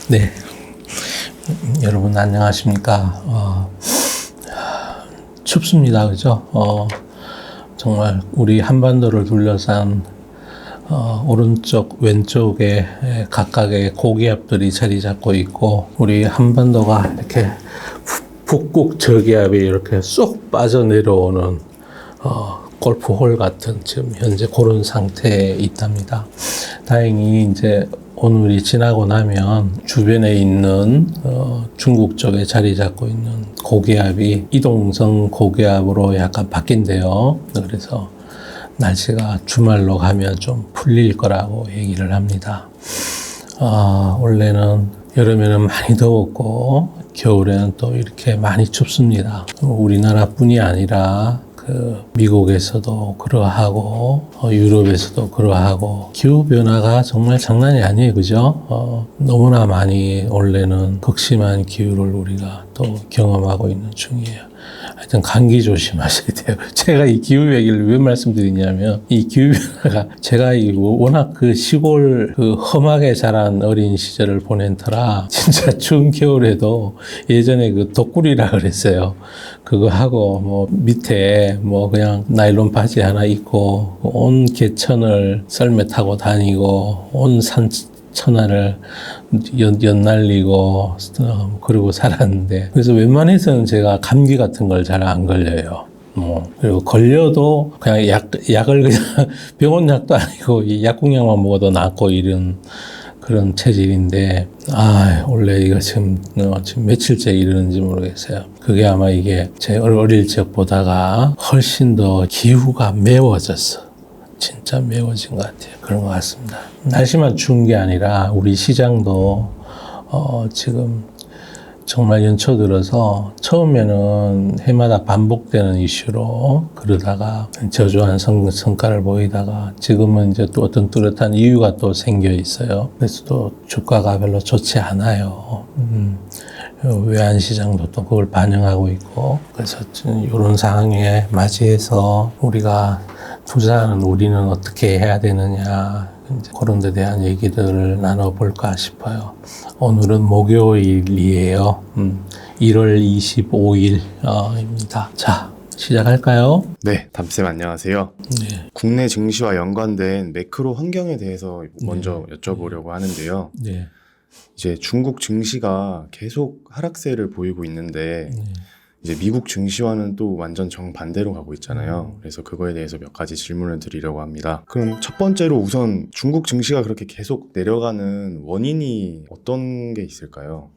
네, 여러분 안녕하십니까? 춥습니다, 그죠? 정말 우리 한반도를 둘러싼 오른쪽, 왼쪽에 각각의 고기압들이 자리 잡고 있고, 우리 한반도가 이렇게 북극 저기압이 이렇게 쏙 빠져내려오는 골프홀 같은 지금 현재 그런 상태에 있답니다. 다행히 이제 오늘이 지나고 나면 주변에 있는 중국 쪽에 자리 잡고 있는 고기압이 이동성 고기압으로 약간 바뀐대요. 그래서 날씨가 주말로 가면 좀 풀릴 거라고 얘기를 합니다. 원래는 여름에는 많이 더웠고 겨울에는 또 이렇게 많이 춥습니다. 우리나라뿐이 아니라 미국에서도 그러하고 유럽에서도 그러하고 기후변화가 정말 장난이 아니에요, 그죠? 너무나 많이 원래는 극심한 기후를 우리가 또 경험하고 있는 중이에요. 하여튼 감기 조심하셔야 돼요. 제가 이 기후 얘기를 왜 말씀드리냐면 이 기후변화가 제가 워낙 시골 험하게 자란 어린 시절을 보낸 터라 진짜 추운 겨울에도 예전에 독구리라 그랬어요. 그거 하고 뭐 밑에 뭐 그냥 나일론 바지 하나 입고 온 개천을 썰매 타고 다니고 온 천하를 연날리고 그러고 살았는데, 그래서 웬만해서는 제가 감기 같은 걸 잘 안 걸려요. 그리고 걸려도 그냥 약을 그냥 병원 약도 아니고 약국약만 먹어도 낫고 이런 그런 체질인데, 원래 이거 지금 며칠째 이러는지 모르겠어요. 그게 아마 이게 제 어릴 적 보다가 훨씬 더 기후가 매워졌어. 진짜 매워진 것 같아요. 그런 것 같습니다. 날씨만 추운 게 아니라 우리 시장도 지금 정말 연초 들어서 처음에는 해마다 반복되는 이슈로 그러다가 저조한 성과를 보이다가 지금은 이제 또 어떤 뚜렷한 이유가 또 생겨 있어요. 그래서 또 주가가 별로 좋지 않아요. 외환시장도 또 그걸 반영하고 있고, 그래서 이런 상황에 맞이해서 우리가 투자하는 우리는 어떻게 해야 되느냐, 이제 그런 데 대한 얘기들을 나눠볼까 싶어요. 오늘은 목요일이에요. 1월 25일입니다. 자, 시작할까요? 네, 담쌤 안녕하세요. 네. 국내 증시와 연관된 매크로 환경에 대해서 먼저 여쭤보려고 하는데요. 네. 이제 중국 증시가 계속 하락세를 보이고 있는데 이제 미국 증시와는 또 완전 정반대로 가고 있잖아요. 그래서 그거에 대해서 몇 가지 질문을 드리려고 합니다. 그럼 첫 번째로 우선 중국 증시가 그렇게 계속 내려가는 원인이 어떤 게 있을까요?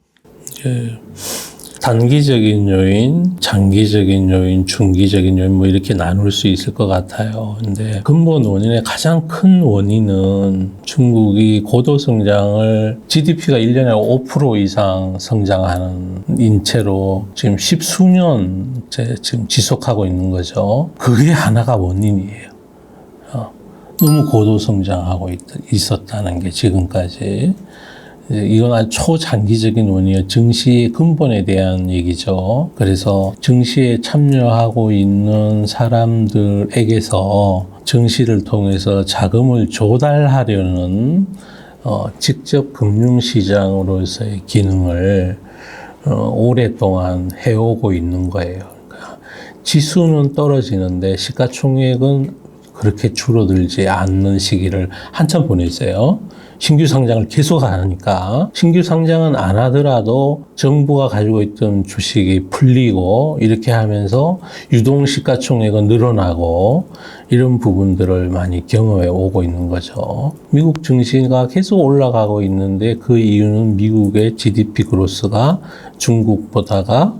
단기적인 요인, 장기적인 요인, 중기적인 요인 뭐 이렇게 나눌 수 있을 것 같아요. 근데 근본 원인의 가장 큰 원인은 중국이 고도 성장을 GDP가 1년에 5% 이상 성장하는 인체로 지금 10수년째 지금 지속하고 있는 거죠. 그게 하나가 원인이에요. 너무 고도 성장하고 있었다는 게 지금까지. 이건 아주 초장기적인 원인이에요. 증시 근본에 대한 얘기죠. 그래서 증시에 참여하고 있는 사람들에게서 증시를 통해서 자금을 조달하려는 직접 금융시장으로서의 기능을 오랫동안 해오고 있는 거예요. 그러니까 지수는 떨어지는데 시가총액은 그렇게 줄어들지 않는 시기를 한참 보냈어요. 신규 상장을 계속 하니까. 신규 상장은 안 하더라도 정부가 가지고 있던 주식이 풀리고 이렇게 하면서 유동 시가총액은 늘어나고 이런 부분들을 많이 경험해 오고 있는 거죠. 미국 증시가 계속 올라가고 있는데 그 이유는 미국의 GDP 그로스가 중국보다가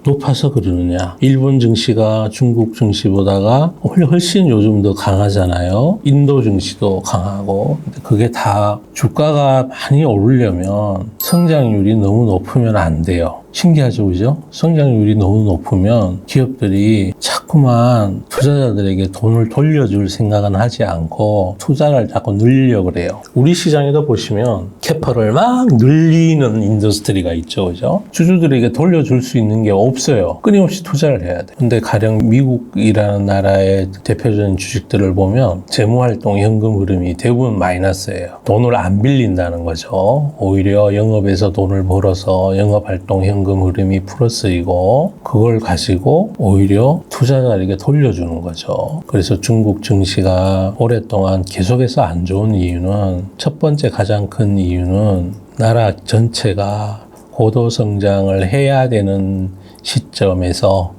높아서 그러느냐. 일본 증시가 중국 증시보다가 훨씬 요즘 더 강하잖아요. 인도 증시도 강하고. 그게 다 주가가 많이 오르려면 성장률이 너무 높으면 안 돼요. 신기하죠, 그죠? 성장률이 너무 높으면 기업들이 자꾸만 투자자들에게 돈을 돌려줄 생각은 하지 않고 투자를 자꾸 늘리려고 그래요. 우리 시장에도 보시면 캐퍼를 막 늘리는 인더스트리가 있죠, 그죠? 주주들에게 돌려줄 수 있는 게 없어요. 끊임없이 투자를 해야 돼. 근데 가령 미국이라는 나라의 대표적인 주식들을 보면 재무활동 현금 흐름이 대부분 마이너스예요. 돈을 안 빌린다는 거죠. 오히려 영업에서 돈을 벌어서 영업활동 현금 흐름이 플러스이고 그걸 가지고 오히려 투자자에게 돌려주는 거죠. 그래서 중국 증시가 오랫동안 계속해서 안 좋은 이유는 첫 번째 가장 큰 이유는 나라 전체가 고도 성장을 해야 되는 시점에서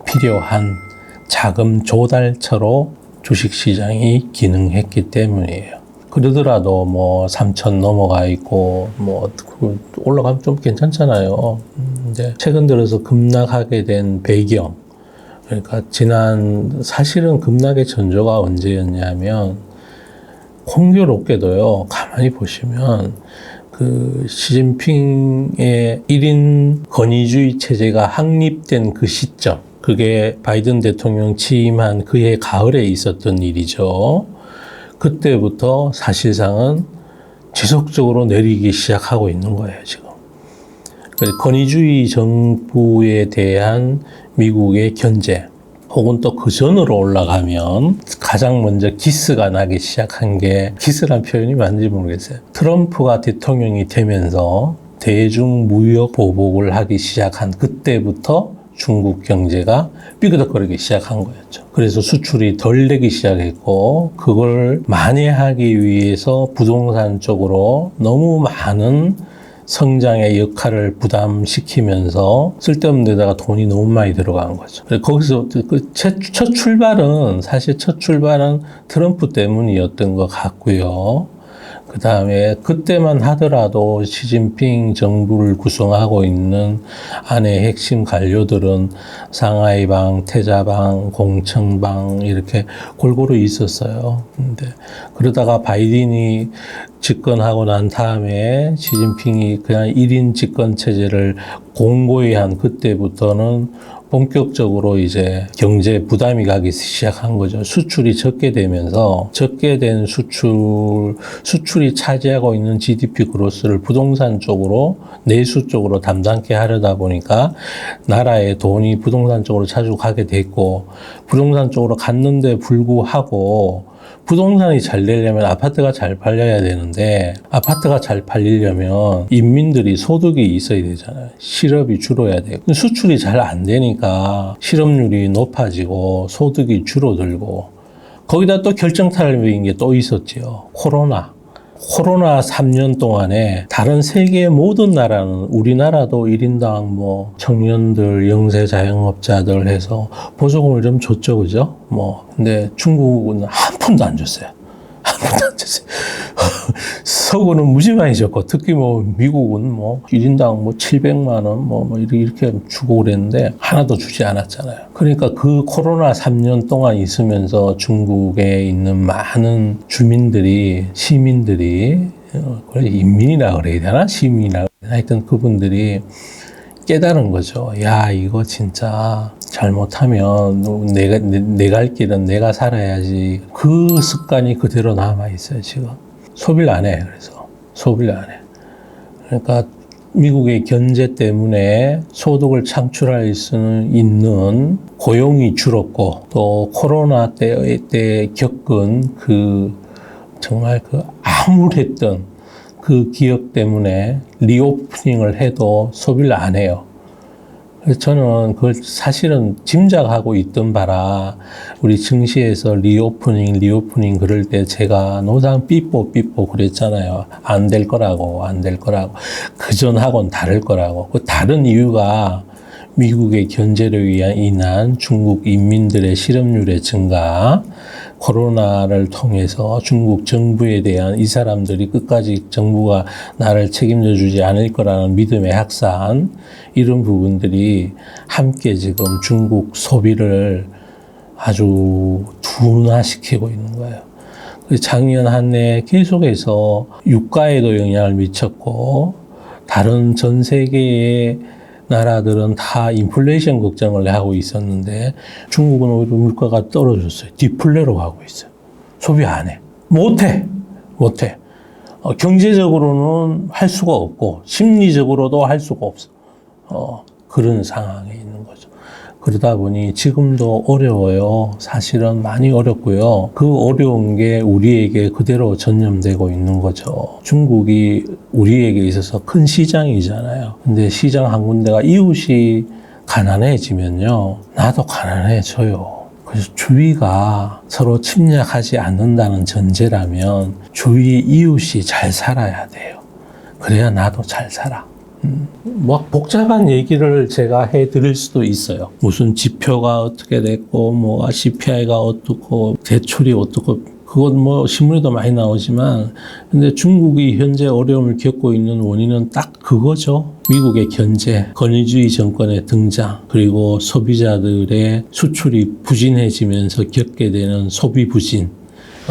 필요한 자금 조달처로 주식시장이 기능했기 때문이에요. 그러더라도 뭐 3천 넘어가 있고 뭐 올라가면 좀 괜찮잖아요. 이제 최근 들어서 급락하게 된 배경, 그러니까 사실은 급락의 전조가 언제였냐면 공교롭게도요. 가만히 보시면 그 시진핑의 1인 권위주의 체제가 확립된 그 시점, 그게 바이든 대통령 취임한 그해 가을에 있었던 일이죠. 그때부터 사실상은 지속적으로 내리기 시작하고 있는 거예요, 지금. 권위주의 정부에 대한 미국의 견제, 혹은 또 그 전으로 올라가면 가장 먼저 기스가 나기 시작한 게, 기스란 표현이 맞는지 모르겠어요. 트럼프가 대통령이 되면서 대중 무역 보복을 하기 시작한 그때부터 중국 경제가 삐그덕거리기 시작한 거였죠. 그래서 수출이 덜 되기 시작했고 그걸 만회하기 위해서 부동산 쪽으로 너무 많은 성장의 역할을 부담시키면서 쓸데없는 데다가 돈이 너무 많이 들어간 거죠. 거기서 첫 출발은 트럼프 때문이었던 것 같고요. 그 다음에 그때만 하더라도 시진핑 정부를 구성하고 있는 안에 핵심 관료들은 상하이방, 태자방, 공청방 이렇게 골고루 있었어요. 근데 그러다가 바이든이 집권하고 난 다음에 시진핑이 그냥 1인 집권 체제를 공고히 한 그때부터는 본격적으로 이제 경제 부담이 가기 시작한 거죠. 수출이 적게 되면서 적게 된 수출이 차지하고 있는 GDP 그로스를 부동산 쪽으로, 내수 쪽으로 담당케 하려다 보니까 나라의 돈이 부동산 쪽으로 자주 가게 됐고, 부동산 쪽으로 갔는데 불구하고 부동산이 잘 되려면 아파트가 잘 팔려야 되는데, 아파트가 잘 팔리려면 인민들이 소득이 있어야 되잖아요. 실업이 줄어야 돼요. 수출이 잘 안 되니까 실업률이 높아지고 소득이 줄어들고, 거기다 또 결정타입인 게 또 있었죠. 코로나 3년 동안에 다른 세계 모든 나라는, 우리나라도 1인당 뭐 청년들, 영세 자영업자들 해서 보조금을 좀 줬죠, 그죠? 근데 중국은 한 푼도 안 줬어요. 한 푼도 안 줬어요. 서구는 무지 많이 줬고, 특히 미국은 1인당 700만 원 이렇게 주고 그랬는데 하나도 주지 않았잖아요. 그러니까 그 코로나 3년 동안 있으면서 중국에 있는 많은 시민들이 인민이라 그래야 되나? 시민이라. 하여튼 그분들이 깨달은 거죠. 야, 이거 진짜 잘못하면 내 갈 길은 내가 살아야지. 그 습관이 그대로 남아있어요, 지금. 소비를 안 해, 그래서. 소비를 안 해. 그러니까 미국의 견제 때문에 소득을 창출할 수 있는 고용이 줄었고, 또 코로나 때 겪은 정말 암울했던 그 기억 때문에 리오프닝을 해도 소비를 안 해요. 그래서 저는 그걸 사실은 짐작하고 있던 바라 우리 증시에서 리오프닝 그럴 때 제가 노상 삐뽀 그랬잖아요. 안 될 거라고. 그전하고는 다를 거라고. 그 다른 이유가 미국의 견제로 인한 중국 인민들의 실업률의 증가, 코로나를 통해서 중국 정부에 대한 이 사람들이 끝까지 정부가 나를 책임져 주지 않을 거라는 믿음의 확산, 이런 부분들이 함께 지금 중국 소비를 아주 둔화시키고 있는 거예요. 작년 한 해 계속해서 유가에도 영향을 미쳤고, 다른 전 세계의 나라들은 다 인플레이션 걱정을 하고 있었는데 중국은 오히려 물가가 떨어졌어요. 디플레로 가고 있어요. 소비 안 해. 못해. 경제적으로는 할 수가 없고 심리적으로도 할 수가 없어. 그런 상황에 있는 거죠. 그러다 보니 지금도 어려워요. 사실은 많이 어렵고요. 그 어려운 게 우리에게 그대로 전염되고 있는 거죠. 중국이 우리에게 있어서 큰 시장이잖아요. 근데 시장 한 군데가 이웃이 가난해지면요. 나도 가난해져요. 그래서 주위가 서로 침략하지 않는다는 전제라면 주위 이웃이 잘 살아야 돼요. 그래야 나도 잘 살아. 뭐 복잡한 얘기를 제가 해드릴 수도 있어요. 무슨 지표가 어떻게 됐고, 뭐가 CPI가 어떻고, 대출이 어떻고, 그건 뭐 신문에도 많이 나오지만, 근데 중국이 현재 어려움을 겪고 있는 원인은 딱 그거죠. 미국의 견제, 권위주의 정권의 등장, 그리고 소비자들의 수출이 부진해지면서 겪게 되는 소비 부진.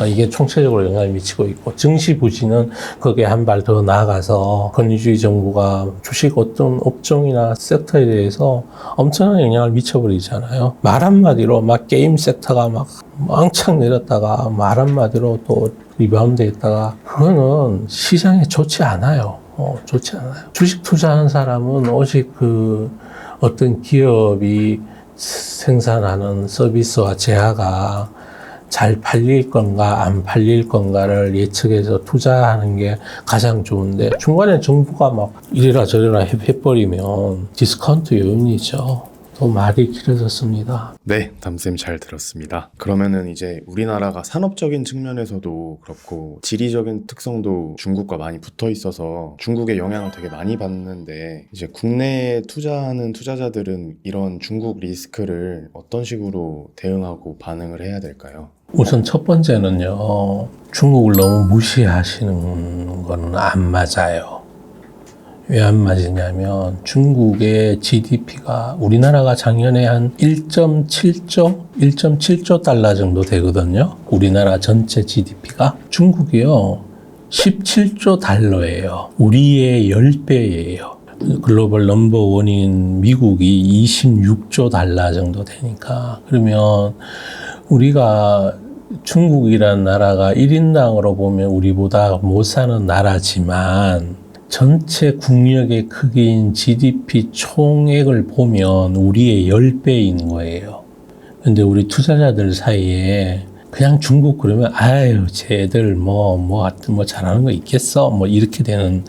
이게 총체적으로 영향을 미치고 있고, 증시 부진은 거기에 한 발 더 나아가서 권위주의 정부가 주식 어떤 업종이나 섹터에 대해서 엄청난 영향을 미쳐버리잖아요. 말 한마디로 막 게임 섹터가 막 왕창 내렸다가 말 한마디로 또 리바운드 했다가 그거는 시장에 좋지 않아요. 좋지 않아요. 주식 투자하는 사람은 오직 그 어떤 기업이 생산하는 서비스와 재화가 잘 팔릴 건가 안 팔릴 건가를 예측해서 투자하는 게 가장 좋은데 중간에 정부가 막 이래라 저래라 해버리면 디스카운트 요인이죠. 또 말이 길어졌습니다. 네, 담쌤 잘 들었습니다. 그러면은 이제 우리나라가 산업적인 측면에서도 그렇고 지리적인 특성도 중국과 많이 붙어 있어서 중국의 영향을 되게 많이 받는데 이제 국내에 투자하는 투자자들은 이런 중국 리스크를 어떤 식으로 대응하고 반응을 해야 될까요? 우선 첫 번째는요. 중국을 너무 무시하시는 건 안 맞아요. 왜 안 맞으냐면 중국의 GDP가 우리나라가 작년에 한 1.7조 달러 정도 되거든요. 우리나라 전체 GDP가. 중국이요. 17조 달러예요. 우리의 10배예요. 글로벌 넘버원인 미국이 26조 달러 정도 되니까. 그러면 우리가 중국이라는 나라가 1인당으로 보면 우리보다 못 사는 나라지만 전체 국력의 크기인 GDP 총액을 보면 우리의 10배인 거예요. 근데 우리 투자자들 사이에 그냥 중국 그러면 아유 쟤들 뭐 잘하는 거 있겠어 뭐 이렇게 되는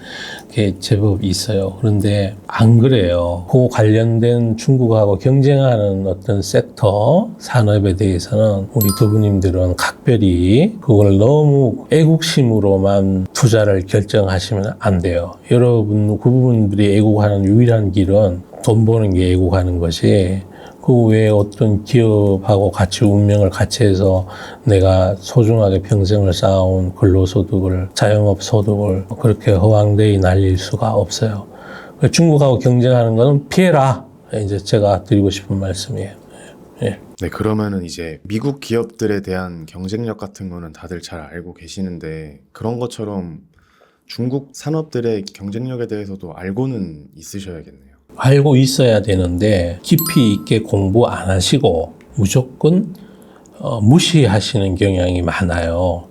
게 제법 있어요. 그런데 안 그래요. 그 관련된 중국하고 경쟁하는 어떤 섹터 산업에 대해서는 우리 두부님들은 각별히 그걸 너무 애국심으로만 투자를 결정하시면 안 돼요. 여러분 그 부분들이 애국하는 유일한 길은 돈 버는 게 애국하는 것이 그 외에 어떤 기업하고 같이 운명을 같이 해서 내가 소중하게 평생을 쌓아온 근로소득을, 자영업 소득을 그렇게 허황되이 날릴 수가 없어요. 중국하고 경쟁하는 거는 피해라. 이제 제가 드리고 싶은 말씀이에요. 예. 네, 그러면은 이제 미국 기업들에 대한 경쟁력 같은 거는 다들 잘 알고 계시는데 그런 것처럼 중국 산업들의 경쟁력에 대해서도 알고는 있으셔야겠네요. 알고 있어야 되는데 깊이 있게 공부 안 하시고 무조건 무시하시는 경향이 많아요.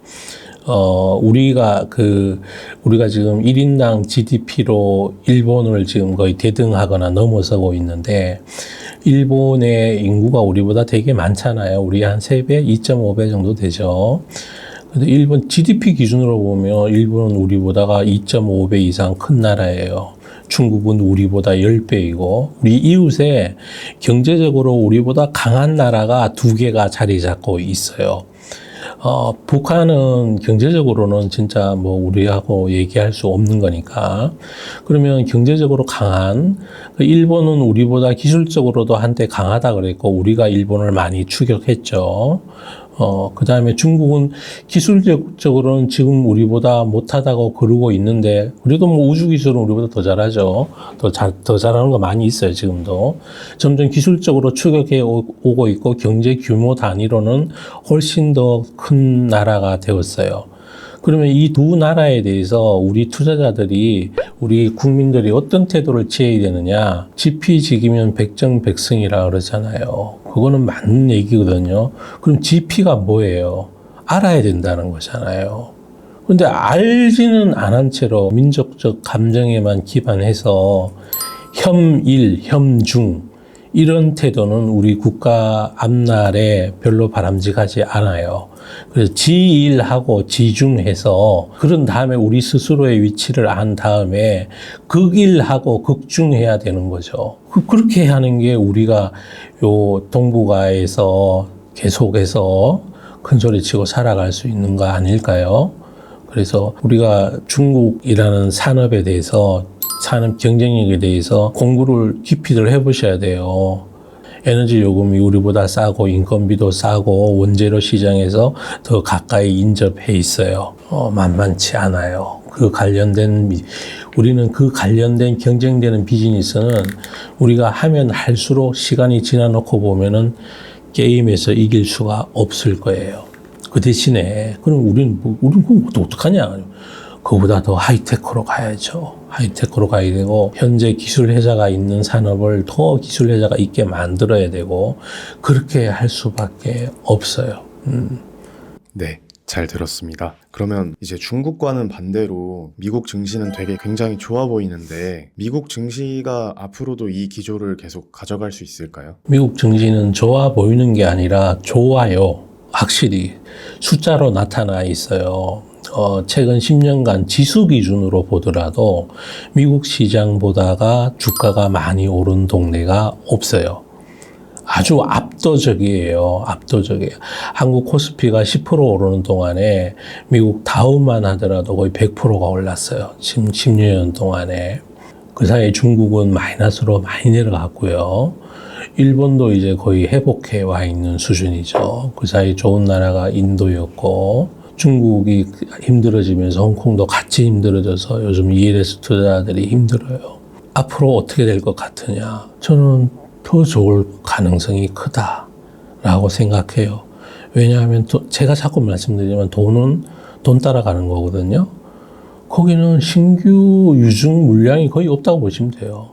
우리가 지금 1인당 GDP로 일본을 지금 거의 대등하거나 넘어서고 있는데 일본의 인구가 우리보다 되게 많잖아요. 우리 한 3배, 2.5배 정도 되죠. 근데 일본 GDP 기준으로 보면 일본은 우리보다가 2.5배 이상 큰 나라예요. 중국은 우리보다 10배이고 우리 이웃에 경제적으로 우리보다 강한 나라가 2개가 자리 잡고 있어요. 북한은 경제적으로는 진짜 뭐 우리하고 얘기할 수 없는 거니까. 그러면 경제적으로 강한 일본은 우리보다 기술적으로도 한때 강하다 그랬고 우리가 일본을 많이 추격했죠. 그 다음에 중국은 기술적으로는 지금 우리보다 못하다고 그러고 있는데, 그래도 뭐 우주 기술은 우리보다 더 잘하죠. 더 잘하는 거 많이 있어요, 지금도. 점점 기술적으로 추격해 오고 있고, 경제 규모 단위로는 훨씬 더 큰 나라가 되었어요. 그러면 이 두 나라에 대해서 우리 투자자들이, 우리 국민들이 어떤 태도를 취해야 되느냐. 지피지기면 백정백승이라 그러잖아요. 그거는 맞는 얘기거든요. 그럼 지피가 뭐예요? 알아야 된다는 거잖아요. 근데 알지는 않은 채로 민족적 감정에만 기반해서 혐일, 혐중 이런 태도는 우리 국가 앞날에 별로 바람직하지 않아요. 그래서 지일하고 지중해서 그런 다음에 우리 스스로의 위치를 안 다음에 극일하고 극중해야 되는 거죠. 그렇게 하는 게 우리가 요 동북아에서 계속해서 큰소리치고 살아갈 수 있는 거 아닐까요? 그래서 우리가 중국이라는 산업에 대해서, 산업 경쟁력에 대해서 공부를 깊이들 해보셔야 돼요. 에너지 요금이 우리보다 싸고 인건비도 싸고 원재료 시장에서 더 가까이 인접해 있어요. 만만치 않아요. 우리는 그 관련된 경쟁되는 비즈니스는 우리가 하면 할수록 시간이 지나놓고 보면은 게임에서 이길 수가 없을 거예요. 그 대신에 그럼 우리는 그럼 어떡하냐? 그보다 더 하이테크로 가야죠. 하이테크로 가야 되고 현재 기술 회사가 있는 산업을 더 기술 회사가 있게 만들어야 되고 그렇게 할 수밖에 없어요. 네, 잘 들었습니다. 그러면 이제 중국과는 반대로 미국 증시는 되게 굉장히 좋아 보이는데 미국 증시가 앞으로도 이 기조를 계속 가져갈 수 있을까요? 미국 증시는 좋아 보이는 게 아니라 좋아요. 확실히 숫자로 나타나 있어요. 최근 10년간 지수 기준으로 보더라도 미국 시장보다가 주가가 많이 오른 동네가 없어요. 아주 압도적이에요. 압도적이에요. 한국 코스피가 10% 오르는 동안에 미국 다우만 하더라도 거의 100%가 올랐어요. 지금 10년 동안에. 그 사이에 중국은 마이너스로 많이 내려갔고요. 일본도 이제 거의 회복해 와 있는 수준이죠. 그 사이 좋은 나라가 인도였고, 중국이 힘들어지면서 홍콩도 같이 힘들어져서 요즘 ELS 투자자들이 힘들어요. 앞으로 어떻게 될 것 같으냐? 저는 더 좋을 가능성이 크다라고 생각해요. 왜냐하면 제가 자꾸 말씀드리지만 돈은 돈 따라가는 거거든요. 거기는 신규 유증 물량이 거의 없다고 보시면 돼요.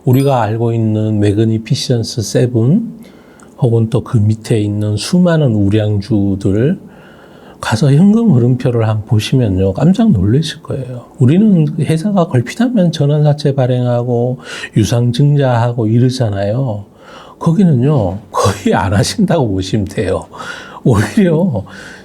우리가 알고 있는 매그니피션스 7 혹은 또 그 밑에 있는 수많은 우량주들 가서 현금 흐름표를 한번 보시면요. 깜짝 놀라실 거예요. 우리는 회사가 걸핏하면 전환사채 발행하고 유상증자하고 이러잖아요. 거기는요. 거의 안 하신다고 보시면 돼요. 오히려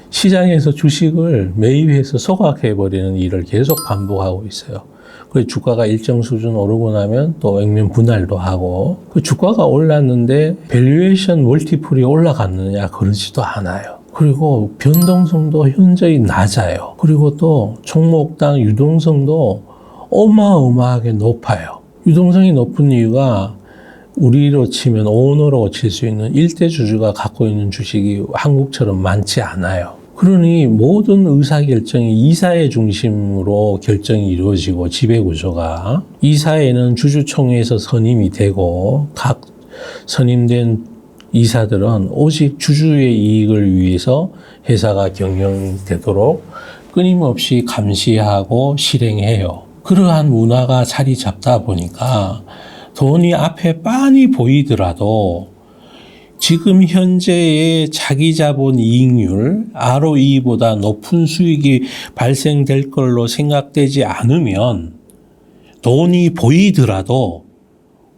시장에서 주식을 매입해서 소각해버리는 일을 계속 반복하고 있어요. 그 주가가 일정 수준 오르고 나면 또 액면 분할도 하고 그 주가가 올랐는데 밸류에이션 멀티플이 올라갔느냐 그러지도 않아요. 그리고 변동성도 현저히 낮아요. 그리고 또 종목당 유동성도 어마어마하게 높아요. 유동성이 높은 이유가 우리로 치면 오너로 칠 수 있는 일대 주주가 갖고 있는 주식이 한국처럼 많지 않아요. 그러니 모든 의사결정이 이사회 중심으로 결정이 이루어지고 지배구조가 이사회는 주주총회에서 선임이 되고 각 선임된 이사들은 오직 주주의 이익을 위해서 회사가 경영되도록 끊임없이 감시하고 실행해요. 그러한 문화가 자리 잡다 보니까 돈이 앞에 빤히 보이더라도 지금 현재의 자기 자본 이익률 ROE보다 높은 수익이 발생될 걸로 생각되지 않으면 돈이 보이더라도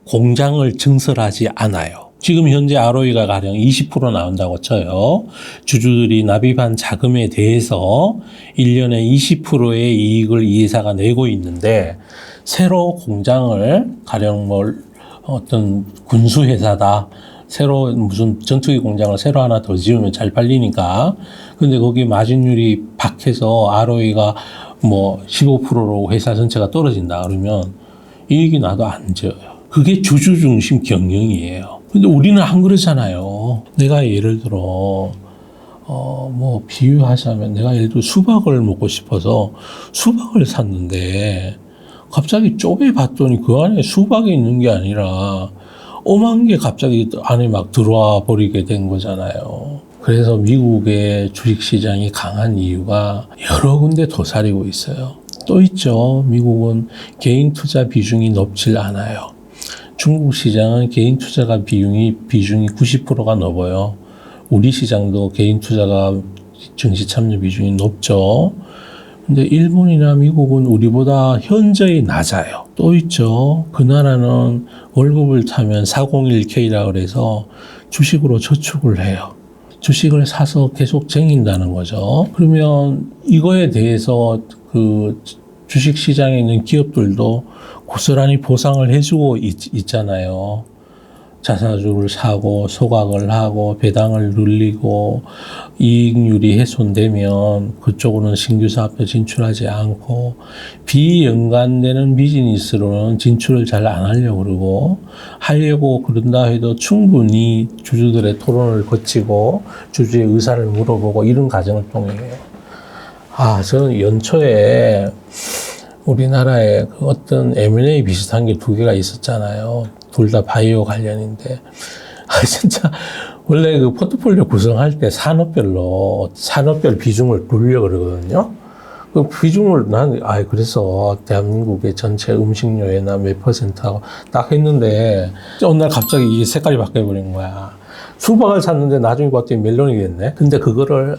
공장을 증설하지 않아요. 지금 현재 ROE가 가령 20% 나온다고 쳐요. 주주들이 납입한 자금에 대해서 1년에 20%의 이익을 이 회사가 내고 있는데 새로 공장을 가령 어떤 군수회사다. 새로 무슨 전투기 공장을 새로 하나 더 지으면 잘 팔리니까. 근데 거기 마진율이 박해서 ROE가 15%로 회사 전체가 떨어진다 그러면 이익이 나도 안 져요. 그게 주주 중심 경영이에요. 근데 우리는 안 그러잖아요. 내가 예를 들어 비유하자면 내가 예를 들어 수박을 먹고 싶어서 수박을 샀는데 갑자기 쪼개봤더니 그 안에 수박이 있는 게 아니라 엄한 게 갑자기 안에 막 들어와 버리게 된 거잖아요. 그래서 미국의 주식시장이 강한 이유가 여러 군데 도사리고 있어요. 또 있죠. 미국은 개인 투자 비중이 높질 않아요. 중국 시장은 개인 투자가 비중이 90%가 넘어요. 우리 시장도 개인 투자가 증시 참여 비중이 높죠. 근데 일본이나 미국은 우리보다 현저히 낮아요. 또 있죠. 그 나라는 월급을 타면 401k라 그래서 주식으로 저축을 해요. 주식을 사서 계속 쟁인다는 거죠. 그러면 이거에 대해서 그 주식 시장에 있는 기업들도 고스란히 보상을 해주고 있잖아요. 자사주를 사고 소각을 하고 배당을 늘리고 이익률이 훼손되면 그쪽으로는 신규 사업에 진출하지 않고 비연관되는 비즈니스로는 진출을 잘 안 하려고 그러고 하려고 그런다 해도 충분히 주주들의 토론을 거치고 주주의 의사를 물어보고 이런 과정을 통해요. 저는 연초에 우리나라에 그 어떤 M&A 비슷한 게 두 개가 있었잖아요. 둘 다 바이오 관련인데. 진짜, 원래 그 포트폴리오 구성할 때 산업별 비중을 돌려 그러거든요. 그 비중을 그래서 대한민국의 전체 음식료에나 몇 %하고 딱 했는데, 어느 날 갑자기 이게 색깔이 바뀌어버린 거야. 수박을 샀는데 나중에 봤더니 멜론이 됐네. 근데 그거를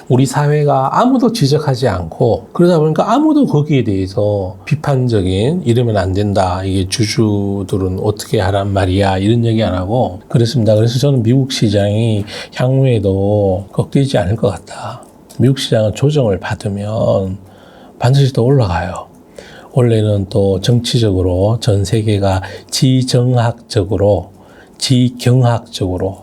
우리 사회가 아무도 지적하지 않고 그러다 보니까 아무도 거기에 대해서 비판적인 이러면 안 된다. 이게 주주들은 어떻게 하란 말이야. 이런 얘기 안 하고 그랬습니다. 그래서 저는 미국 시장이 향후에도 꺾이지 않을 것 같다. 미국 시장은 조정을 받으면 반드시 더 올라가요. 원래는 또 정치적으로 전 세계가 지경학적으로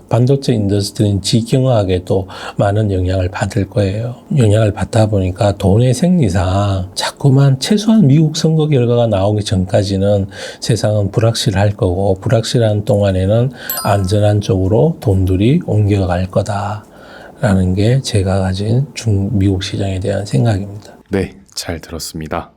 반도체 인더스트리는 지경학에도 많은 영향을 받을 거예요. 영향을 받다 보니까 돈의 생리상 자꾸만 최소한 미국 선거 결과가 나오기 전까지는 세상은 불확실할 거고 불확실한 동안에는 안전한 쪽으로 돈들이 옮겨갈 거다라는 게 제가 가진 미국 시장에 대한 생각입니다. 네, 잘 들었습니다.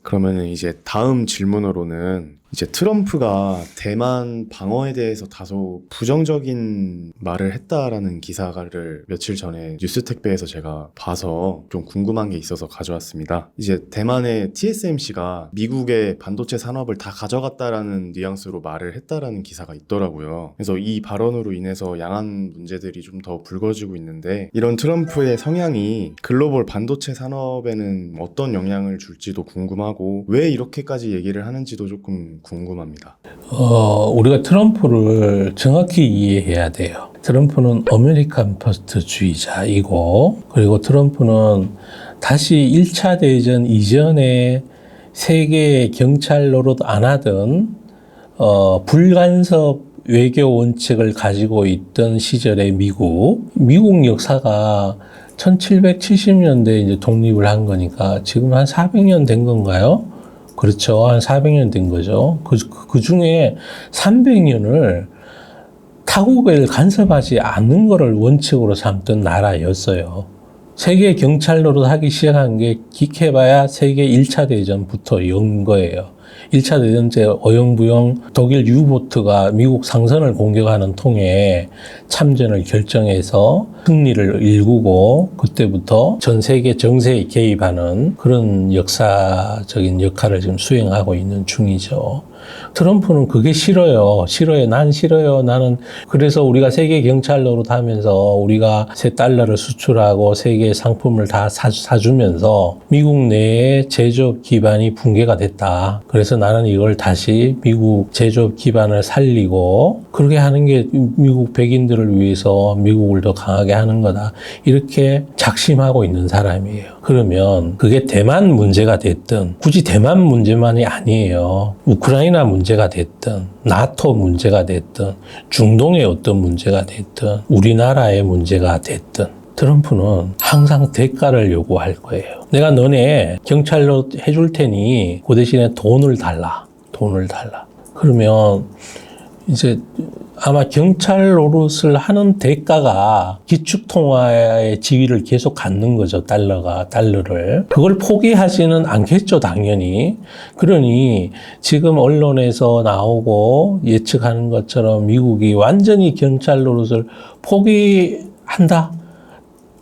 그러면은 이제 다음 질문으로는 이제 트럼프가 대만 방어에 대해서 다소 부정적인 말을 했다라는 기사를 며칠 전에 뉴스택배에서 제가 봐서 좀 궁금한 게 있어서 가져왔습니다. 이제 대만의 TSMC가 미국의 반도체 산업을 다 가져갔다라는 뉘앙스로 말을 했다라는 기사가 있더라고요. 그래서 이 발언으로 인해서 양안 문제들이 좀 더 불거지고 있는데 이런 트럼프의 성향이 글로벌 반도체 산업에는 어떤 영향을 줄지도 궁금하고 왜 이렇게까지 얘기를 하는지도 조금 궁금합니다. 우리가 트럼프를 정확히 이해해야 돼요. 트럼프는 아메리칸 퍼스트주의자이고 그리고 트럼프는 다시 1차 대전 이전에 세계 경찰 노릇 안 하던 불간섭 외교 원칙을 가지고 있던 시절의 미국 역사가 1770년대에 이제 독립을 한 거니까 지금 한 400년 된 건가요? 그렇죠. 한 400년 된 거죠. 그 중에 300년을 타국을 간섭하지 않는 거를 원칙으로 삼던 나라였어요. 세계 경찰 노릇 하기 시작한 게 기껏해봐야 세계 1차 대전부터 연 거예요. 1차 대전 때 어영부영 독일 유보트가 미국 상선을 공격하는 통에 참전을 결정해서 승리를 일구고 그때부터 전 세계 정세에 개입하는 그런 역사적인 역할을 지금 수행하고 있는 중이죠. 트럼프는 그게 싫어요. 난 싫어요. 나는 그래서 우리가 세계 경찰 노릇하면서 우리가 새 달러를 수출하고 세계 상품을 다 사주면서 미국 내에 제조업 기반이 붕괴가 됐다. 그래서 나는 이걸 다시 미국 제조업 기반을 살리고 그렇게 하는 게 미국 백인들을 위해서 미국을 더 강하게 하는 거다. 이렇게 작심하고 있는 사람이에요. 그러면 그게 대만 문제가 됐든 굳이 대만 문제만이 아니에요. 우크라이나 문제가 됐든 나토 문제가 됐든 중동의 어떤 문제가 됐든 우리나라의 문제가 됐든 트럼프는 항상 대가를 요구할 거예요. 내가 너네 경찰로 해줄 테니 그 대신에 돈을 달라. 그러면 이제 아마 경찰 노릇을 하는 대가가 기축통화의 지위를 계속 갖는 거죠. 달러를. 그걸 포기하지는 않겠죠, 당연히. 그러니 지금 언론에서 나오고 예측하는 것처럼 미국이 완전히 경찰 노릇을 포기할 한다.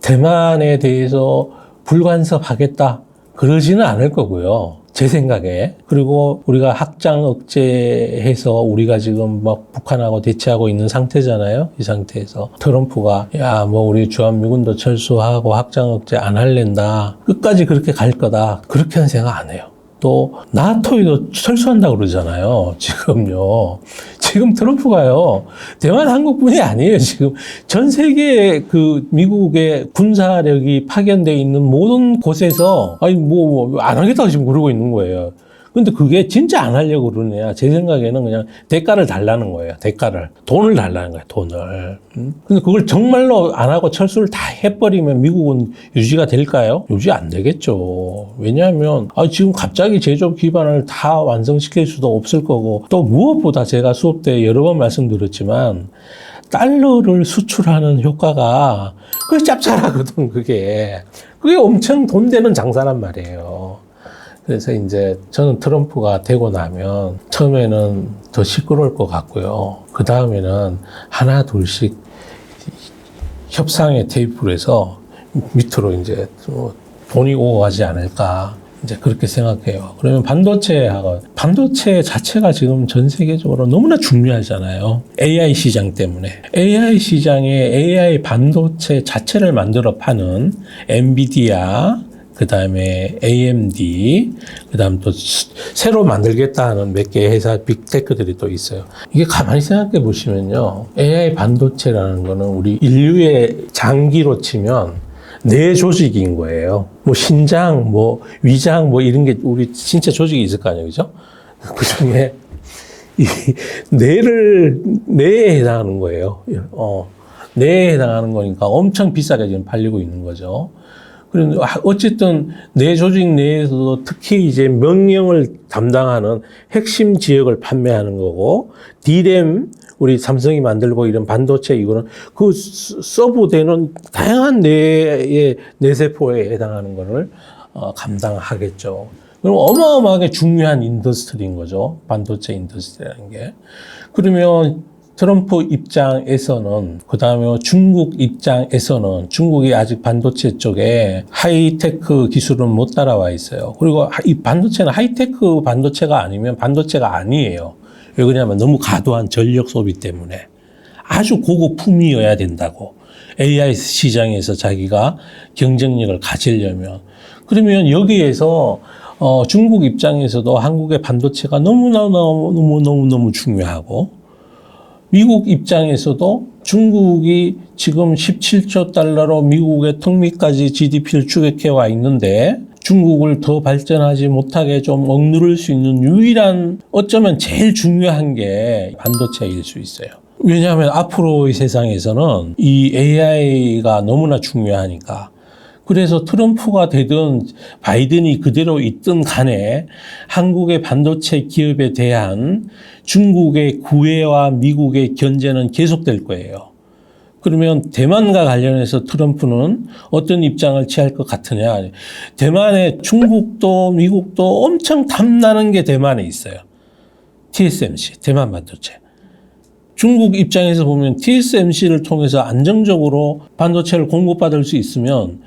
대만에 대해서 불간섭하겠다. 그러지는 않을 거고요. 제 생각에. 그리고 우리가 확장 억제해서 우리가 지금 막 북한하고 대치하고 있는 상태잖아요. 이 상태에서 트럼프가 야, 뭐 우리 주한미군도 철수하고 확장 억제 안 할랜다. 끝까지 그렇게 갈 거다. 그렇게는 생각 안 해요. 또 나토에도 철수한다고 그러잖아요. 지금요. 지금 트럼프가요. 대만 한국뿐이 아니에요. 지금 전 세계 그 미국의 군사력이 파견돼 있는 모든 곳에서 아니 뭐 안 하겠다고 지금 그러고 있는 거예요. 근데 그게 진짜 안 하려고 그러냐. 제 생각에는 그냥 대가를 달라는 거예요. 대가를. 돈을 달라는 거예요. 돈을. 근데 그걸 정말로 안 하고 철수를 다 해버리면 미국은 유지가 될까요? 유지 안 되겠죠. 왜냐하면 지금 갑자기 제조업 기반을 다 완성시킬 수도 없을 거고 또 무엇보다 제가 수업 때 여러 번 말씀드렸지만 달러를 수출하는 효과가 그게 짭짤하거든. 그게 엄청 돈 되는 장사란 말이에요. 그래서 이제 저는 트럼프가 되고 나면 처음에는 더 시끄러울 것 같고요. 그 다음에는 하나 둘씩 협상의 테이프를 해서 밑으로 이제 돈이 오고 가지 않을까. 이제 그렇게 생각해요. 그러면 반도체 자체가 지금 전 세계적으로 너무나 중요하잖아요. AI 시장 때문에. AI 시장에 AI 반도체 자체를 만들어 파는 엔비디아, 그 다음에 AMD, 그 다음 또 새로 만들겠다 하는 몇 개의 회사 빅테크들이 또 있어요. 이게 가만히 생각해 보시면요. AI 반도체라는 거는 우리 인류의 장기로 치면 뇌 조직인 거예요. 뭐 신장, 뭐 위장, 뭐 이런 게 우리 신체 조직이 있을 거 아니에요. 그죠? 그 중에 이 뇌에 해당하는 거예요. 뇌에 해당하는 거니까 엄청 비싸게 지금 팔리고 있는 거죠. 그런데 어쨌든 뇌 조직 내에서도 특히 이제 명령을 담당하는 핵심 지역을 판매하는 거고, D램, 우리 삼성이 만들고 이런 반도체 이거는 그 서브되는 다양한 뇌세포에 해당하는 거를 감당하겠죠. 그럼 어마어마하게 중요한 인더스트리인 거죠. 반도체 인더스트리라는 게. 그러면 트럼프 입장에서는, 그 다음에 중국 입장에서는 중국이 아직 반도체 쪽에 하이테크 기술은 못 따라와 있어요. 그리고 이 반도체는 하이테크 반도체가 아니면 반도체가 아니에요. 왜 그러냐면 너무 과도한 전력 소비 때문에. 아주 고급품이어야 된다고. AI 시장에서 자기가 경쟁력을 가지려면. 그러면 여기에서 중국 입장에서도 한국의 반도체가 너무 중요하고, 미국 입장에서도 중국이 지금 17조 달러로 미국의 턱밑까지 GDP를 추격해 와 있는데 중국을 더 발전하지 못하게 좀 억누를 수 있는 유일한, 어쩌면 제일 중요한 게 반도체일 수 있어요. 왜냐하면 앞으로의 세상에서는 이 AI가 너무나 중요하니까. 그래서 트럼프가 되든 바이든이 그대로 있든 간에 한국의 반도체 기업에 대한 중국의 구애와 미국의 견제는 계속될 거예요. 그러면 대만과 관련해서 트럼프는 어떤 입장을 취할 것 같으냐. 대만에 중국도 미국도 엄청 탐나는 게 대만에 있어요. TSMC, 대만 반도체. 중국 입장에서 보면 TSMC를 통해서 안정적으로 반도체를 공급받을 수 있으면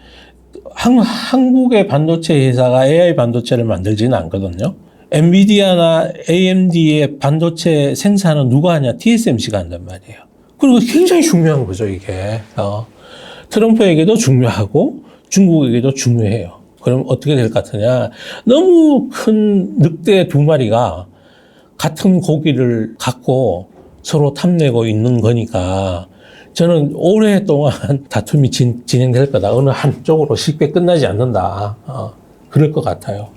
한국의 반도체 회사가 AI 반도체를 만들지는 않거든요. 엔비디아나 AMD의 반도체 생산은 누가 하냐? TSMC가 한단 말이에요. 그리고 굉장히 중요한 거죠, 이게. 트럼프에게도 중요하고 중국에게도 중요해요. 그럼 어떻게 될 것 같으냐? 너무 큰 늑대 두 마리가 같은 고기를 갖고 서로 탐내고 있는 거니까 저는 오랫동안 다툼이 진행될 거다. 어느 한쪽으로 쉽게 끝나지 않는다. 그럴 것 같아요.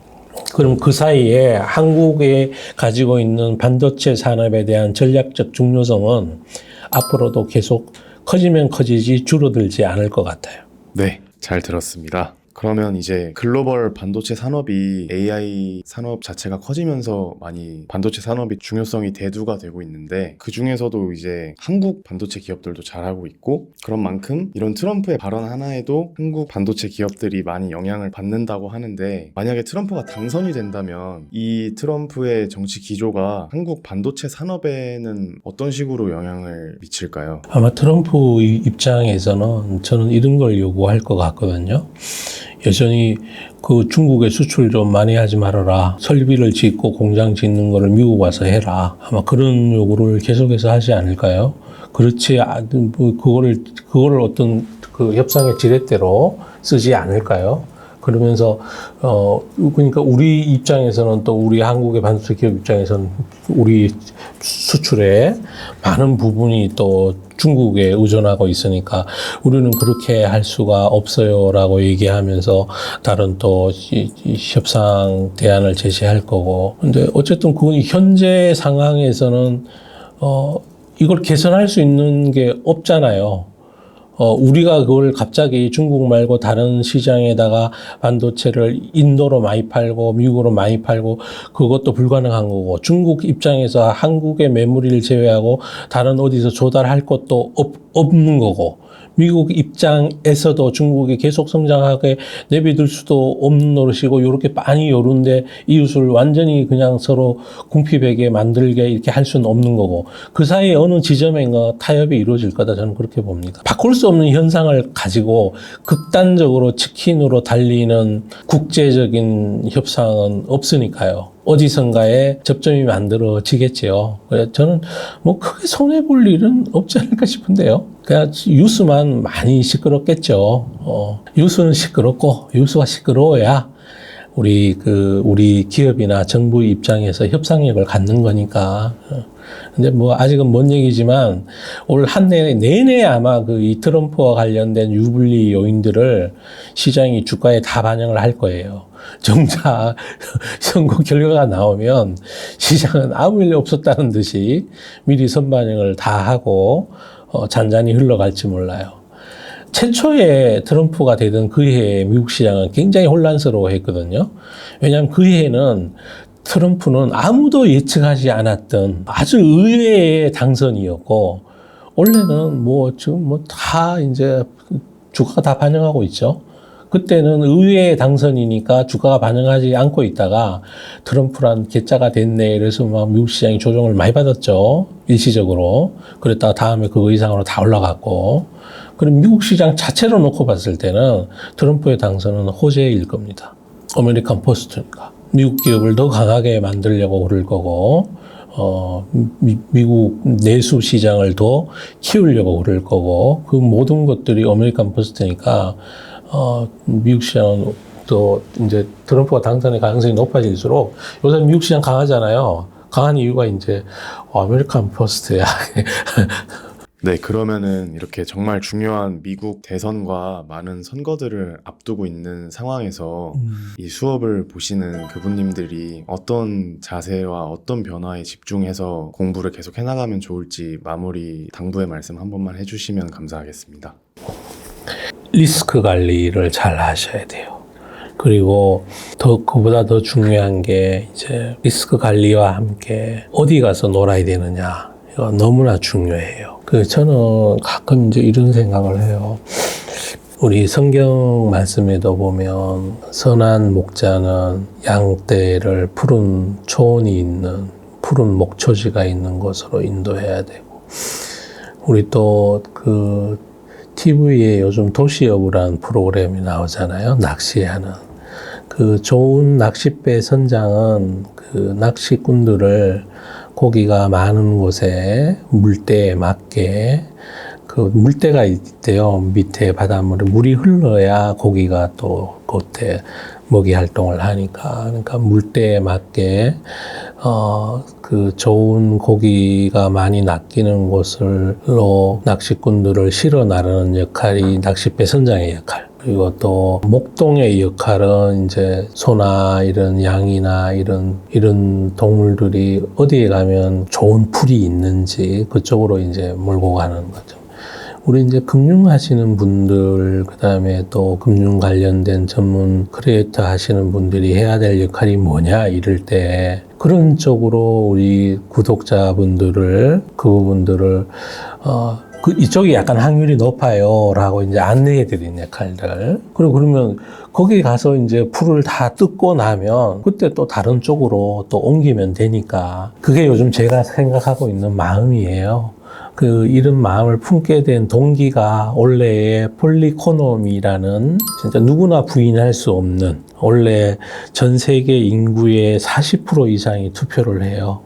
그럼 그 사이에 한국에 가지고 있는 반도체 산업에 대한 전략적 중요성은 앞으로도 계속 커지면 커지지 줄어들지 않을 것 같아요. 네, 잘 들었습니다. 그러면 이제 글로벌 반도체 산업이 AI 산업 자체가 커지면서 많이 반도체 산업이 중요성이 대두가 되고 있는데, 그 중에서도 이제 한국 반도체 기업들도 잘하고 있고, 그런 만큼 이런 트럼프의 발언 하나에도 한국 반도체 기업들이 많이 영향을 받는다고 하는데, 만약에 트럼프가 당선이 된다면 이 트럼프의 정치 기조가 한국 반도체 산업에는 어떤 식으로 영향을 미칠까요? 아마 트럼프 입장에서는 저는 이런 걸 요구할 것 같거든요. 여전히 그 중국에 수출 좀 많이 하지 말아라. 설비를 짓고 공장 짓는 거를 미국 와서 해라. 아마 그런 요구를 계속해서 하지 않을까요? 그렇지, 뭐 그거를 어떤 그 협상의 지렛대로 쓰지 않을까요? 그러면서, 그러니까 우리 입장에서는 또 우리 한국의 반도체 기업 입장에서는 우리 수출에 많은 부분이 또 중국에 의존하고 있으니까 우리는 그렇게 할 수가 없어요라고 얘기하면서 다른 또 이 협상 대안을 제시할 거고. 근데 어쨌든 그건 현재 상황에서는, 이걸 개선할 수 있는 게 없잖아요. 우리가 그걸 갑자기 중국 말고 다른 시장에다가 반도체를 인도로 많이 팔고 미국으로 많이 팔고 그것도 불가능한 거고, 중국 입장에서 한국의 메모리를 제외하고 다른 어디서 조달할 것도 없는 거고, 미국 입장에서도 중국이 계속 성장하게 내비둘 수도 없는 노릇이고, 이렇게 많이 요런데 이웃을 완전히 그냥 서로 궁피베게 만들게 이렇게 할 수는 없는 거고, 그 사이에 어느 지점인가 타협이 이루어질 거다, 저는 그렇게 봅니다. 바꿀 수 없는 현상을 가지고 극단적으로 치킨으로 달리는 국제적인 협상은 없으니까요. 어디선가에 접점이 만들어지겠지요. 그래서 저는 뭐 크게 손해볼 일은 없지 않을까 싶은데요. 그냥 뉴스만 많이 시끄럽겠죠. 뉴스는 시끄럽고, 뉴스가 시끄러워야 우리 기업이나 정부 입장에서 협상력을 갖는 거니까. 근데 뭐 아직은 먼 얘기지만 올 한 해 내내 아마 이 트럼프와 관련된 유불리 요인들을 시장이 주가에 다 반영을 할 거예요. 정작 선거 결과가 나오면 시장은 아무 일 없었다는 듯이 미리 선반영을 다 하고 잔잔히 흘러갈지 몰라요. 최초에 트럼프가 되던 그 해에 미국 시장은 굉장히 혼란스러워 했거든요. 왜냐하면 그 해에는 트럼프는 아무도 예측하지 않았던 아주 의외의 당선이었고, 원래는 지금 다 이제 주가가 다 반영하고 있죠. 그때는 의외의 당선이니까 주가가 반영하지 않고 있다가 트럼프란 개짜가 됐네. 그래서 막 미국 시장이 조정을 많이 받았죠. 일시적으로. 그랬다가 다음에 그 이상으로 다 올라갔고. 그럼 미국 시장 자체로 놓고 봤을 때는 트럼프의 당선은 호재일 겁니다. 아메리칸 포스트니까. 미국 기업을 더 강하게 만들려고 그럴 거고, 미국 내수 시장을 더 키우려고 그럴 거고, 그 모든 것들이 아메리칸 포스트니까, 미국 시장은 또 이제 트럼프가 당선의 가능성이 높아질수록 요새 미국 시장 강하잖아요. 강한 이유가 이제 아메리칸 포스트야. 네, 그러면은 이렇게 정말 중요한 미국 대선과 많은 선거들을 앞두고 있는 상황에서 이 수업을 보시는 그분님들이 어떤 자세와 어떤 변화에 집중해서 공부를 계속 해나가면 좋을지 마무리 당부의 말씀 한 번만 해주시면 감사하겠습니다. 리스크 관리를 잘 하셔야 돼요. 그리고 그보다 더 중요한 게 이제 리스크 관리와 함께 어디 가서 놀아야 되느냐. 이거 너무나 중요해요. 저는 가끔 이제 이런 생각을 해요. 우리 성경 말씀에도 보면 선한 목자는 양떼를 푸른 초원이 있는 푸른 목초지가 있는 곳으로 인도해야 되고, 우리 또 TV에 요즘 도시여부라는 프로그램이 나오잖아요. 낚시하는. 좋은 낚싯배 선장은 낚시꾼들을 고기가 많은 곳에 물때에 맞게, 물때가 있대요. 밑에 바닷물에 물이 흘러야 고기가 또 그때 먹이 활동을 하니까. 그러니까 물때에 맞게, 좋은 고기가 많이 낚이는 곳으로 낚시꾼들을 실어 나르는 역할이 낚싯배 선장의 역할. 그리고 또 목동의 역할은 이제 소나 이런 양이나 이런 동물들이 어디에 가면 좋은 풀이 있는지 그쪽으로 이제 몰고 가는 거죠. 우리 이제 금융 하시는 분들, 그 다음에 또 금융 관련된 전문 크리에이터 하시는 분들이 해야 될 역할이 뭐냐, 이럴 때 그런 쪽으로 우리 구독자분들을, 그 부분들을, 이쪽이 약간 확률이 높아요. 라고 이제 안내해 드린 역할들. 그리고 그러면 거기 가서 이제 풀을 다 뜯고 나면 그때 또 다른 쪽으로 또 옮기면 되니까. 그게 요즘 제가 생각하고 있는 마음이에요. 이런 마음을 품게 된 동기가 원래의 폴리코노미라는 진짜 누구나 부인할 수 없는 원래 전 세계 인구의 40% 이상이 투표를 해요.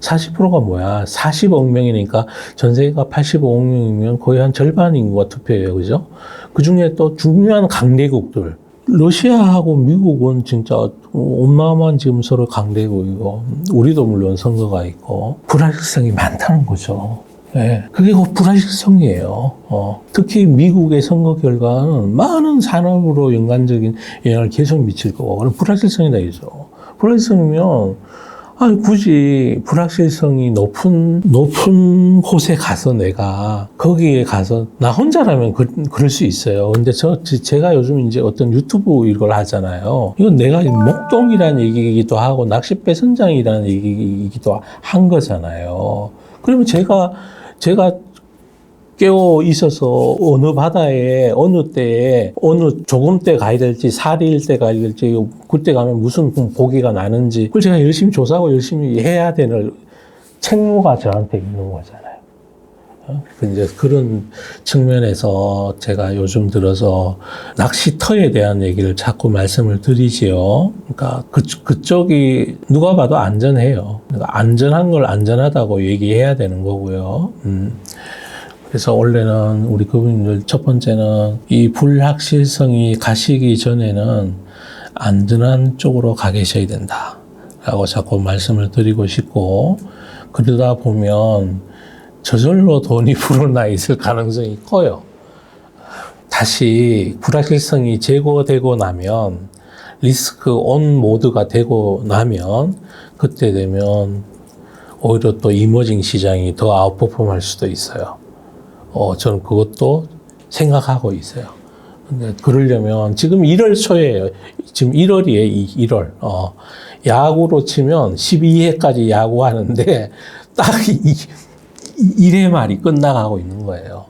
40%가 뭐야? 40억 명이니까 전 세계가 85억 명이면 거의 한 절반 인구가 투표해요. 그죠? 그 중에 또 중요한 강대국들. 러시아하고 미국은 진짜 어마어마한 지금 서로 강대국이고, 우리도 물론 선거가 있고, 불확실성이 많다는 거죠. 네, 그게 곧 불확실성이에요. 특히 미국의 선거 결과는 많은 산업으로 연관적인 영향을 계속 미칠 거고, 그럼 불확실성이다 이죠. 불확실성이면, 굳이 불확실성이 높은 곳에 가서 내가, 거기에 가서, 나 혼자라면 그럴 수 있어요. 근데 제가 요즘 이제 어떤 유튜브 이걸 하잖아요. 이건 내가 목동이라는 얘기이기도 하고, 낚싯배 선장이라는 얘기이기도 한 거잖아요. 그러면 제가 깨어 있어서 어느 바다에, 어느 때에, 어느 조금 때 가야 될지, 살일 때 가야 될지, 그때 가면 무슨 고기가 나는지, 그걸 제가 열심히 조사하고 열심히 해야 되는 책무가 저한테 있는 거잖아요. 이제 그런 측면에서 제가 요즘 들어서 낚시터에 대한 얘기를 자꾸 말씀을 드리지요. 그러니까 그쪽이 누가 봐도 안전해요. 그러니까 안전한 걸 안전하다고 얘기해야 되는 거고요. 그래서 원래는 우리 그분들 첫 번째는 이 불확실성이 가시기 전에는 안전한 쪽으로 가 계셔야 된다 라고 자꾸 말씀을 드리고 싶고, 그러다 보면 저절로 돈이 불어나 있을 가능성이 커요. 다시 불확실성이 제거되고 나면, 리스크 온 모드가 되고 나면, 그때 되면 오히려 또 이머징 시장이 더 아웃퍼폼 할 수도 있어요. 저는 그것도 생각하고 있어요. 근데 그러려면 지금 1월 초예요. 지금 1월이에요. 1월. 야구로 치면 12회까지 야구하는데 딱 1회 말이 끝나가고 있는 거예요.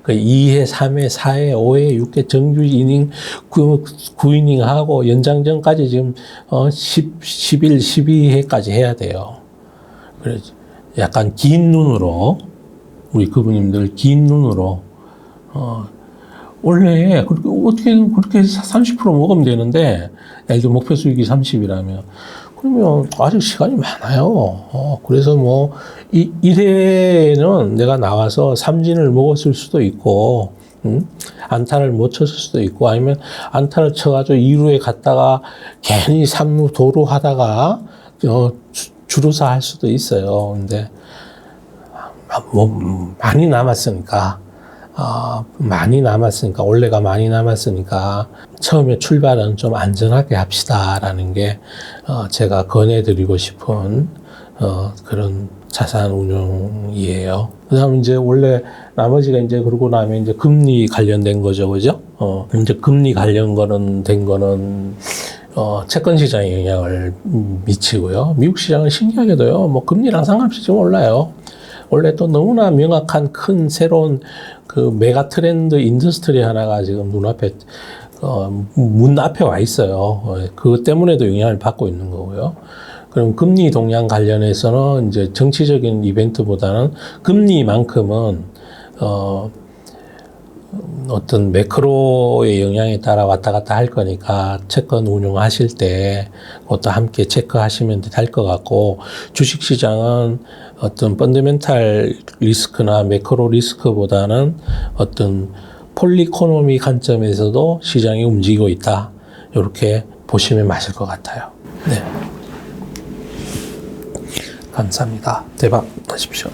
그 2회, 3회, 4회, 5회, 6회 정규 이닝, 9이닝 하고 연장전까지 지금 11, 12회까지 해야 돼요. 그래서 약간 긴 눈으로, 우리 그분님들 긴 눈으로, 원래 그렇게 30% 먹으면 되는데, 예를 들어 목표 수익이 30이라면, 그러면 아직 시간이 많아요. 그래서 1회는 내가 나와서 삼진을 먹었을 수도 있고, 안타를 못 쳤을 수도 있고, 아니면 안타를 쳐가지고 2루에 갔다가 괜히 3루 도루 하다가, 주루사 할 수도 있어요. 근데, 많이 남았으니까, 원래가 많이 남았으니까, 처음에 출발은 좀 안전하게 합시다라는 게, 제가 권해드리고 싶은, 그런 자산 운용이에요. 그 다음에 이제 원래 나머지가 이제 그러고 나면 이제 금리 관련된 거죠. 그죠? 이제 금리 된 거는, 채권 시장에 영향을 미치고요. 미국 시장은 신기하게도요, 금리랑 상관없이 올라요. 원래 또 너무나 명확한 큰 새로운 그 메가 트렌드 인더스트리 하나가 지금 문 앞에 와 있어요. 그것 때문에도 영향을 받고 있는 거고요. 그럼 금리 동향 관련해서는 이제 정치적인 이벤트보다는 금리만큼은, 어떤 매크로의 영향에 따라 왔다 갔다 할 거니까 채권 운용하실 때 그것도 함께 체크하시면 될 것 같고, 주식시장은 어떤 펀더멘탈 리스크나 매크로 리스크보다는 어떤 폴리코노미 관점에서도 시장이 움직이고 있다. 이렇게 보시면 맞을 것 같아요. 네. 감사합니다. 대박 하십시오.